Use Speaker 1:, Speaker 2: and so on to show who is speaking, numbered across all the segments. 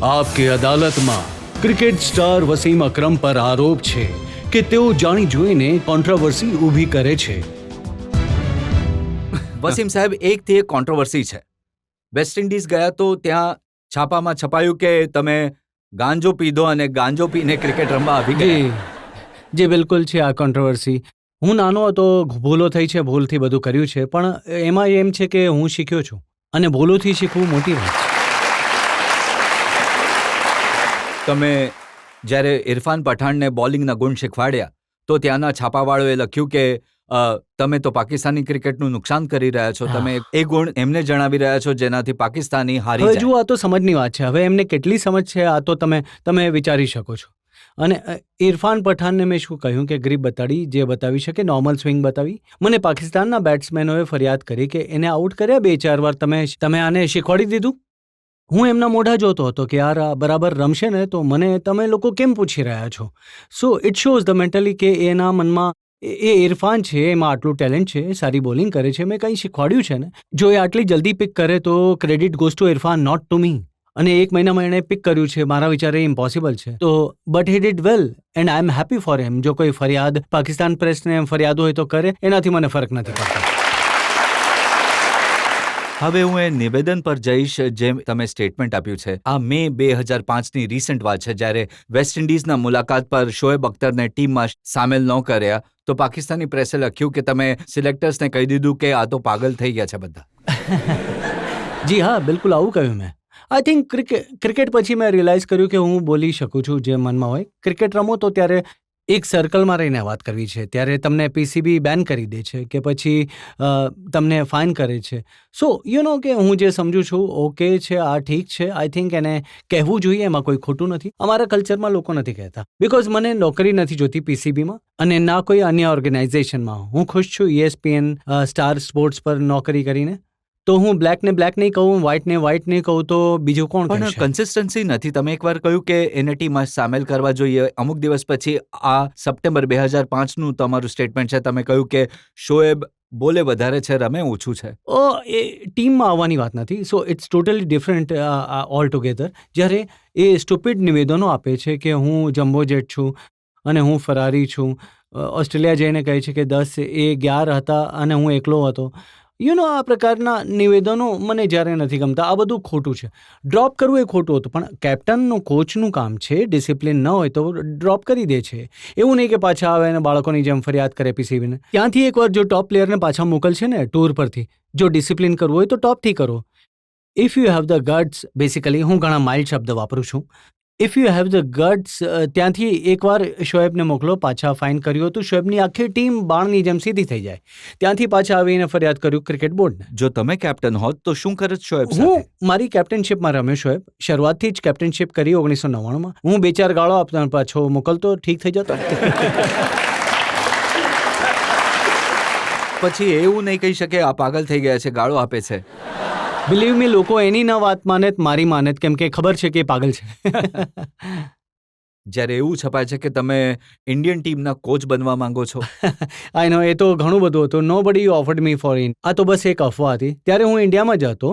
Speaker 1: આપકી અદાલતમાં cricket star Wasim Akram પર આરોપ છે કે તેઓ જાણી જોઈને કોન્ટ્રોવર્સી ઊભી કરે છે.
Speaker 2: વસીમ સાહેબ, એકથી એક કોન્ટ્રોવર્સી છે. વેસ્ટ ઇન્ડિઝ ગયા તો ત્યાં છાપામાં છપાયું કે તમે ગાંજો પીધો અને ગાંજો પીને ક્રિકેટ રમવા આવી ગયા.
Speaker 1: જે બિલકુલ છે આ કોન્ટ્રોવર્સી. હું નાનો હતો, ભૂલો થઈ છે, ભૂલથી બધું કર્યું છે, પણ એમાં એમ છે કે હું શીખ્યો છું અને ભૂલોથી શીખવું મોટી વાત છે.
Speaker 2: તમે જ્યારે ઇરફાન પઠાણને બોલિંગના ગુણ શીખવાડ્યા તો ત્યાંના છાપાવાળોએ લખ્યું કે તમે તો પાકિસ્તાની ક્રિકેટનું નુકસાન કરી રહ્યા છો. તમે એ ગુણ એમને જણાવી રહ્યા છો જેનાથી પાકિસ્તાની હારી જાય.
Speaker 1: હજુ આ તો સમજની વાત છે. હવે એમને કેટલી સમજ છે આ તો તમે વિચારી શકો છો. અને ઇરફાન પઠાણને મેં શું કહ્યું કે ગ્રીપ બતાડી, જે બતાવી શકે, નોર્મલ સ્વિંગ બતાવી. મને પાકિસ્તાનના બેટ્સમેનોએ ફરિયાદ કરી કે એને આઉટ કર્યા 2-4 વાર, તમે આને શીખવાડી દીધું. હું એમના મોઢા જોતો હતો કે યાર આ બરાબર રમશે ને તો મને તમે લોકો કેમ પૂછી રહ્યા છો. So it shows the mentally કે એના મનમાં એ ઇરફાન છે, એમાં આટલું ટેલેન્ટ છે, સારી બોલિંગ કરે છે, મેં કંઈ શીખવાડ્યું છે ને. જો એ આટલી જલ્દી પિક કરે તો credit goes to Irfan, not to me. અને 1 મહિનામાં એણે પિક કર્યું છે, મારા વિચારે ઇમ્પોસિબલ છે. તો but he did well and I am happy for him. જો કોઈ ફરિયાદ પાકિસ્તાન પ્રેસને ફરિયાદ હોય તો કરે, એનાથી મને ફરક નથી પડતો.
Speaker 2: હવે હું એ નિવેદન પર જઈશ જે તમે સ્ટેટમેન્ટ આપ્યું છે. આ મે 2005ની રિસન્ટ વાત છે, જ્યારે વેસ્ટ ઇન્ડિઝના મુલાકાત પર શોએબ અખ્તરને ટીમમાં સામેલ ન કર્યા તો પાકિસ્તાની પ્રેસે લખ્યું કે તમે સિલેક્ટર્સને કહી દીધું કે આ તો પાગલ થઈ ગયા છે બધા.
Speaker 1: જી હા, બિલકુલ આવું કહ્યું મેં. આઈ થિંક ક્રિકેટ પછી મેં રિયલાઇઝ કર્યું કે હું બોલી શકું છું જે મનમાં હોય. ક્રિકેટ રમો તો ત્યારે એક સર્કલમાં રહીને વાત કરવી છે. ત્યારે તમને પીસીબી બેન કરી દે છે કે પછી તમને ફાઇન કરે છે. સો યુ નો કે હું જે સમજું છું ઓકે છે, આ ઠીક છે. આઈ થિંક એને કહેવું જોઈએ, એમાં કોઈ ખોટું નથી. અમારા કલ્ચરમાં લોકો નથી કહેતા બિકોઝ મને નોકરી નથી જોતી પીસીબીમાં અને ના કોઈ અન્ય ઓર્ગેનાઇઝેશનમાં. હું ખુશ છું ESPN સ્ટાર સ્પોર્ટ્સ પર નોકરી કરીને. તો હું બ્લેકને બ્લેક નહીં કહું, વ્હાઇટને વ્હાઇટ નહીં કહું તો બીજું કોણ કહે?
Speaker 2: પણ કન્સિસ્ટન્સી નથી. તમે એકવાર કહ્યું કે એને ટીમમાં સામેલ કરવા જોઈએ, અમુક દિવસ પછી આ સપ્ટેમ્બર 2005નું તમારું સ્ટેટમેન્ટ છે, તમે કહ્યું કે શોએબ બોલે વધારે છે, રમે ઓછું છે.
Speaker 1: એ ટીમમાં આવવાની વાત નથી. So it's totally different all together. જ્યારે એ સ્ટુપિડ નિવેદનો આપે છે કે હું જમ્બો જેટ છું અને હું ફરારી છું, ઓસ્ટ્રેલિયા જઈને કહે છે કે 10 એ 11 હતા અને હું એકલો હતો. આ પ્રકારના નિવેદનો મને જ્યારે નથી ગમતા. આ બધું ખોટું છે. ડ્રોપ કરવું એ ખોટું હતું, પણ કેપ્ટનનું, કોચનું કામ છે. ડિસિપ્લિન ન હોય તો ડ્રોપ કરી દે છે. એવું નહીં કે પાછા આવે અને બાળકોની જેમ ફરિયાદ કરે પીસીબીને. ત્યાંથી એકવાર જો ટોપ પ્લેયરને પાછા મોકલશે ને ટૂર પરથી, જો ડિસિપ્લિન કરવું હોય તો ટોપથી કરો. If you have the guts, basically હું ઘણા માઇલ્ડ શબ્દ વાપરું છું. If you have the guts, ત્યાંથી એકવાર શોએબને મોકલો. પાછા ફાઇન કર્યું હતું, શોએબની આખી ટીમ બાણની જેમ સીધી થઈ જાય. ત્યાંથી પાછા આવીને ફરિયાદ કર્યું ક્રિકેટ બોર્ડને.
Speaker 2: જો તમે કેપ્ટન હોત તો શું કરત શોએબ સાથે?
Speaker 1: હું મારી કેપ્ટનશીપમાં રમ્યો શોએબ. શરૂઆતથી જ કેપ્ટનશીપ કરી 1999માં. હું 2-4 ગાળો આપતા પાછો મોકલતો, ઠીક થઈ જતો.
Speaker 2: પછી એવું નહીં કહી શકે આ પાગલ થઈ ગયા છે, ગાળો આપે છે.
Speaker 1: બિલીવ મી, લોકો એની ન વાત માનેત, મારી માનેત, કેમ કે ખબર છે કે એ પાગલ છે.
Speaker 2: જ્યારે એવું છપાય છે કે તમે ઇન્ડિયન ટીમના કોચ બનવા માંગો છો.
Speaker 1: આઈ નો, એ તો ઘણું બધું હતું. નો બડી ઓફર્ડ મી ફોર ઇન. આ તો બસ એક અફવા હતી. ત્યારે હું ઇન્ડિયામાં જ હતો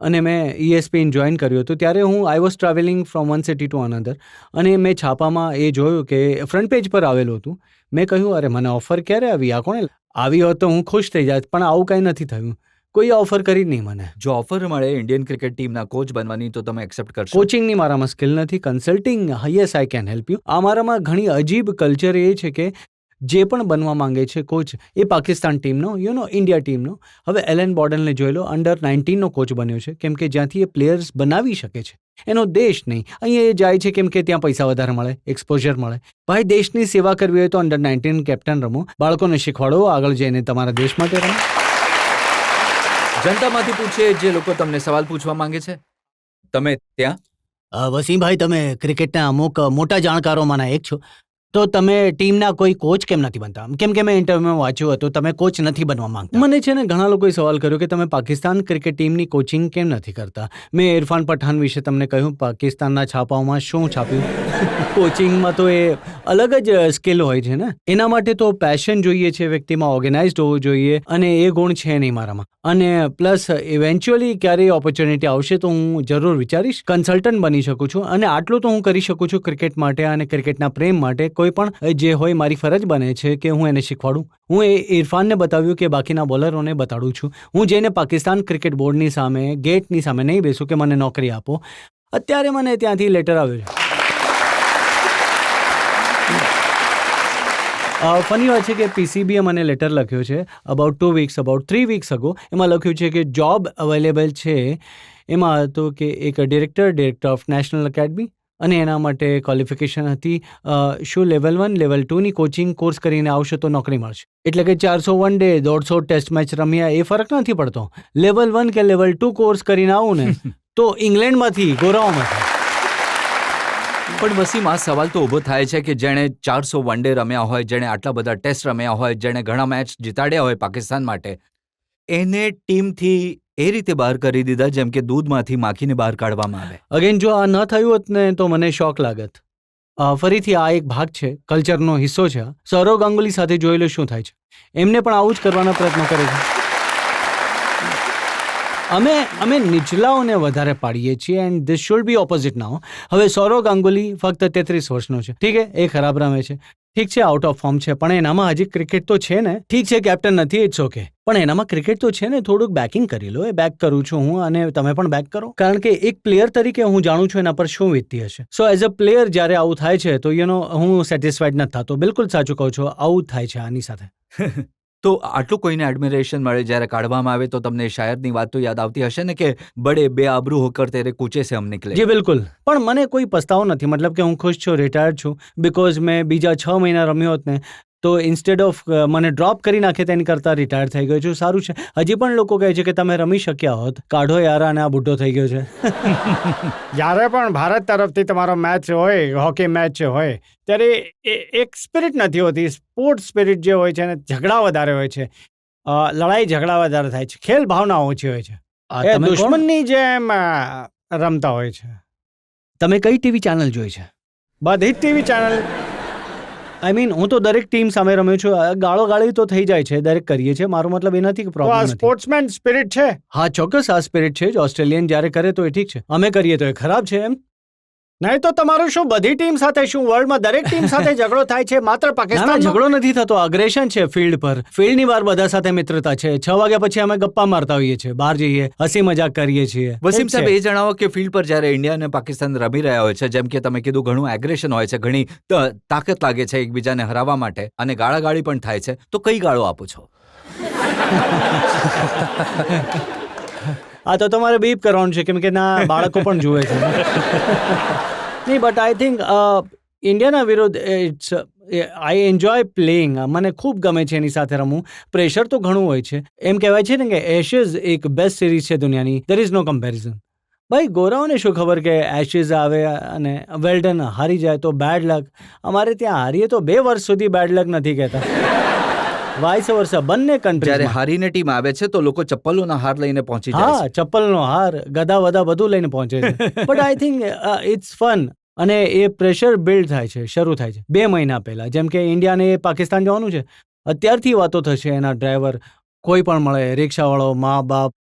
Speaker 1: અને મેં ESPN જોઈન કર્યું હતું. ત્યારે I was travelling from one city to another અને મેં છાપામાં એ જોયું કે ફ્રન્ટ પેજ પર આવેલું હતું. મેં કહ્યું અરે મને ઓફર ક્યારે આવી? આ કોણે આવી હોત તો હું ખુશ થઈ જાત, પણ આવું કંઈ નથી થયું. કોઈ ઓફર કરી નહીં મને.
Speaker 2: જો ઓફર મળે ઇન્ડિયન ક્રિકેટ ટીમના કોચ બનવાની તો તમે એક્સેપ્ટ કરશો?
Speaker 1: કોચિંગની મારામાં સ્કિલ નથી. Consulting, yes I can help you. આ મારામાં ઘણી અજીબ કલ્ચર એ છે કે જે પણ બનવા માંગે છે કોચ, એ પાકિસ્તાન ટીમનો, ઇન્ડિયા ટીમનો. હવે એલન બોર્ડનને જોઈ લો, અંડર-19નો કોચ બન્યો છે કેમ કે જ્યાંથી એ પ્લેયર્સ બનાવી શકે છે. એનો દેશ નહીં. અહીંયા એ જાય છે કેમ કે ત્યાં પૈસા વધારે મળે, એક્સપોઝર મળે. ભાઈ, દેશની સેવા કરવી હોય તો અંડર-19 કેપ્ટન રમો. બાળકોને શીખવાડો, આગળ જઈને તમારા દેશ માટે રમો.
Speaker 2: જનતામાંથી પૂછીએ જે લોકો તમને સવાલ પૂછવા માંગે છે. તમે ત્યાં?
Speaker 1: વસીમભાઈ, તમે ક્રિકેટના અમુક મોટા જાણકારોમાંના એક છો, તો તમે ટીમના કોઈ કોચ કેમ નથી બનતા? કેમ કે મેં ઇન્ટરવ્યુમાં વાંચ્યું હતું તમે કોચ નથી બનવા માંગતા. મને છે ને ઘણા લોકોએ સવાલ કર્યો કે તમે પાકિસ્તાન ક્રિકેટ ટીમની કોચિંગ કેમ નથી કરતા. મેં ઇરફાન પઠાણ વિશે તમને કહ્યું, પાકિસ્તાનના છાપાઓમાં શું છાપ્યું? કોચિંગમાં તો એ અલગ જ સ્કિલ હોય છે ને. એના માટે તો પેશન જોઈએ છે વ્યક્તિમાં, ઓર્ગેનાઇઝડ હોવું જોઈએ, અને એ ગુણ છે નહીં મારામાં. અને પ્લસ ઇવેન્ચ્યુઅલી ક્યારેય ઓપોર્ચ્યુનિટી આવશે તો હું જરૂર વિચારીશ. કન્સલ્ટન્ટ બની શકું છું, અને આટલું તો હું કરી શકું છું ક્રિકેટ માટે અને ક્રિકેટના પ્રેમ માટે. કોઈ પણ જે હોય મારી ફરજ બને છે કે હું એને શીખવાડું. હું એ ઇરફાનને બતાવ્યું કે બાકીના બોલરોને બતાડું છું. હું જઈને પાકિસ્તાન ક્રિકેટ બોર્ડની સામે, ગેટની સામે નહીં બેસું કે મને નોકરી આપો. અત્યારે મને ત્યાંથી લેટર આવ્યો છે. ફની વાત છે કે પીસીબીએ મને લેટર લખ્યો છે અબાઉટ 3 weeks અગો. એમાં લખ્યું છે કે જોબ અવેલેબલ છે. એમાં હતું કે એક ડિરેક્ટર ઓફ નેશનલ એકેડમી, અને એના માટે ક્વોલિફિકેશન હતી શું લેવલ 1 લેવલ 2ની કોચિંગ કોર્સ કરીને આવશો તો નોકરી મળશે. એટલે કે 400 વન ડે, 150 ટેસ્ટ મેચ રમ્યા એ ફરક નથી પડતો. લેવલ 1 કે લેવલ 2 કોર્સ કરીને આવું ને તો ઇંગ્લેન્ડમાંથી, ગોરાઓમાંથી.
Speaker 2: પણ વસીમ, આ સવાલ તો ઊભો થાય છે કે જેણે 400 વન ડે રમ્યા હોય, જેણે આટલા બધા ટેસ્ટ રમ્યા હોય, જેણે ઘણા મેચ જીતાડ્યા હોય પાકિસ્તાન માટે, એને ટીમથી એ રીતે બહાર કરી દીધા જેમ કે દૂધમાંથી માખીને બહાર કાઢવામાં આવે.
Speaker 1: અગેન જો આ ન થયું હોત ને તો મને શોક લાગત. ફરીથી આ એક ભાગ છે, કલ્ચરનો હિસ્સો છે. સૌરવ ગાંગુલી સાથે જોયેલું શું થાય છે, એમને પણ આવું જ કરવાના પ્રયત્નો કરે છે. અમે નીચલાઓને વધારે પાડીએ છીએ, and this should be opposite now. હવે સૌરવ ગાંગુલી ફક્ત 33 વર્ષનો છે, ઠીક છે, એ ખરાબ રમે છે, ઠીક છે, આઉટ ઓફ ફોર્મ છે, પણ એનામાં હજી ક્રિકેટ તો છે ને. ઠીક છે, કેપ્ટન નથી, ઇટ્સ ઓકે, પણ એનામાં ક્રિકેટ તો છે ને. થોડુંક બેકિંગ કરી લો. એ બેક કરું છું હું, અને તમે પણ બેક કરો. કારણ કે એક પ્લેયર તરીકે હું જાણું છું એના પર શું વીતતી હશે. સો એઝ અ પ્લેયર જ્યારે આવું થાય છે તો હું સેટિસ્ફાઈડ નથી થતો. બિલકુલ સાચું કહું છો, આવું થાય છે આની સાથે.
Speaker 2: તો આટલું કોઈને એડમિરેશન મળે જ્યારે કાઢવામાં આવે તો તમને શાયદની વાત તો યાદ આવતી હશે ને કે બડે બેઆબરૂ હોકર તેરે કૂચે સે હમ નિકલે.
Speaker 1: જી બિલકુલ. પણ મને કોઈ પસ્તાવો નથી, મતલબ કે હું ખુશ છું, રિટાયર્ડ છું. બિકોઝ મેં બીજા 6 મહિના રમ્યો હોત ને તો ઇન્સ્ટેડ ઓફ મને ડ્રોપ કરી નાખે તેની કરતાં રિટાયર થઈ ગયો છું. સારું છે. હજી પણ લોકો કહે છે કે તમે રમી શક્યા હોત. કાઢો યાર, અને આ બુઢો થઈ ગયો છે.
Speaker 3: જ્યારે પણ ભારત તરફથી તમારો મેચ હોય, હોકી મેચ હોય, ત્યારે એક સ્પિરિટ નથી હોતી. સ્પોર્ટ્સ સ્પિરિટ જે હોય છે ને, ઝઘડા વધારે હોય છે, લડાઈ ઝઘડા વધારે થાય છે, ખેલ ભાવના ઓછી હોય છે. એ
Speaker 1: તમે કોણ?
Speaker 3: દુશ્મનની જેમ રમતા હોય છે.
Speaker 1: તમે કઈ ટીવી ચેનલ જોઈ છે?
Speaker 3: બધી જ ટીવી ચેનલ.
Speaker 1: આઈ મીન હું તો દરેક ટીમ સામે રમ્યો છું. ગાળો ગાળી તો થઈ જાય છે, દરેક કરીએ છીએ. મારો મતલબ એ નથી કે
Speaker 3: તો આ
Speaker 1: પ્રોબ્લેમ નથી.
Speaker 3: સ્પોર્ટ્સમેન સ્પિરિટ છે.
Speaker 1: હા, ચોક્કસ આ સ્પિરિટ છે જ. ઓસ્ટ્રેલિયન જ્યારે કરે તો એ ઠીક છે, અમે કરીએ તો એ ખરાબ છે એમ.
Speaker 3: નહીં તો તમારું શું બધી ટીમ સાથે, શું વર્લ્ડમાં દરેક ટીમ સાથે ઝઘડો થાય છે? માત્ર
Speaker 1: ના,
Speaker 3: પાકિસ્તાન
Speaker 1: ઝઘડો નથી થતો, અગ્રેશન છે ફિલ્ડ પર. ફિલ્ડની બહાર બધા સાથે મિત્રતા છે. 6 વાગ્યા પછી અમે ગપ્પા મારતા હોઈએ છીએ, બહાર જઈએ, હસી મજાક કરીએ છીએ.
Speaker 2: વસીમ
Speaker 3: છે.
Speaker 2: સાહેબ, એ જણાવો કે ફિલ્ડ પર જ્યારે ઇન્ડિયા અને પાકિસ્તાન રમી રહ્યા હોય છે, જેમ કે તમે કીધું, ઘણું એગ્રેશન હોય છે, ઘણી તાકાત લાગે છે એકબીજાને હરાવવા માટે, અને ગાળાગાળી પણ થાય છે, તો કઈ ગાળો આપો છો?
Speaker 1: આ તો તમારે બીપ કરવાનું છે, કેમ કે ના બાળકો પણ જુએ છે. નહીં, બટ આઈ થિંક ઇન્ડિયાના વિરુદ્ધ ઇટ્સ આઈ એન્જોય પ્લેઇંગ. મને ખૂબ ગમે છે એની સાથે રમવું. પ્રેશર તો ઘણું હોય છે. એમ કહેવાય છે ને કે એશિઝ એક બેસ્ટ સિરીઝ છે દુનિયાની. There is no comparison. ભાઈ, ગોરાઓને શું ખબર કે એશિઝ આવે અને વેલ્ડન હારી જાય તો બેડ લક. અમારે ત્યાં હારીએ તો 2 વર્ષ સુધી બેડ લક નથી કહેતા. વાઇસ વર્સા, બંને કન્ટ્રી.
Speaker 2: જ્યારે હારીને ટીમ આવે છે તો લોકો ચપ્પલોના હાર લઈને પહોંચી જાય
Speaker 1: હા,
Speaker 2: છે.
Speaker 1: ચપ્પલનો હાર, ગદા વદા બધું લઈને પહોંચે છે. But I think it's fun. અને એ પ્રેશર બિલ્ડ થાય છે, શરૂ થાય છે 2 મહિના પહેલાં. જેમ કે ઇન્ડિયાને પાકિસ્તાન જવાનું છે, અત્યારથી વાતો થશે. એના ડ્રાઈવર કોઈ પણ મળે, રિક્ષાવાળો, મા બાપ,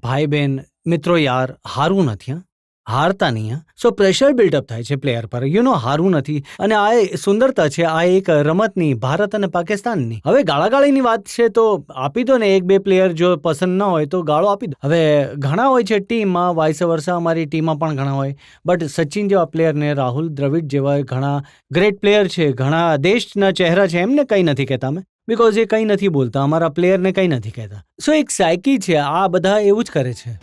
Speaker 1: ભાઈ બહેન, મિત્રો, યાર, હારવું નથી. હા, હારતા નહીં. હા, સો પ્રેશર બિલ્ડઅપ થાય છે પ્લેયર પર. હારવું નથી. અને આ એ સુંદરતા છે આ એક રમતની, ભારત અને પાકિસ્તાનની. હવે ગાળાગાળીની વાત છે તો આપી દો ને. 1-2 પ્લેયર જો પસંદ ન હોય તો ગાળો આપી દો. હવે ઘણા હોય છે ટીમમાં, વાઇસ વર્સા અમારી ટીમમાં પણ ઘણા હોય. બટ સચિન જેવા પ્લેયરને, રાહુલ દ્રવિડ જેવા ઘણા ગ્રેટ પ્લેયર છે, ઘણા દેશના ચહેરા છે, એમને કંઈ નથી કહેતા અમે. બિકોઝ એ કંઈ નથી બોલતા, અમારા પ્લેયરને કંઈ નથી કહેતા. સો એક સાયકી છે, આ બધા એવું જ કરે છે.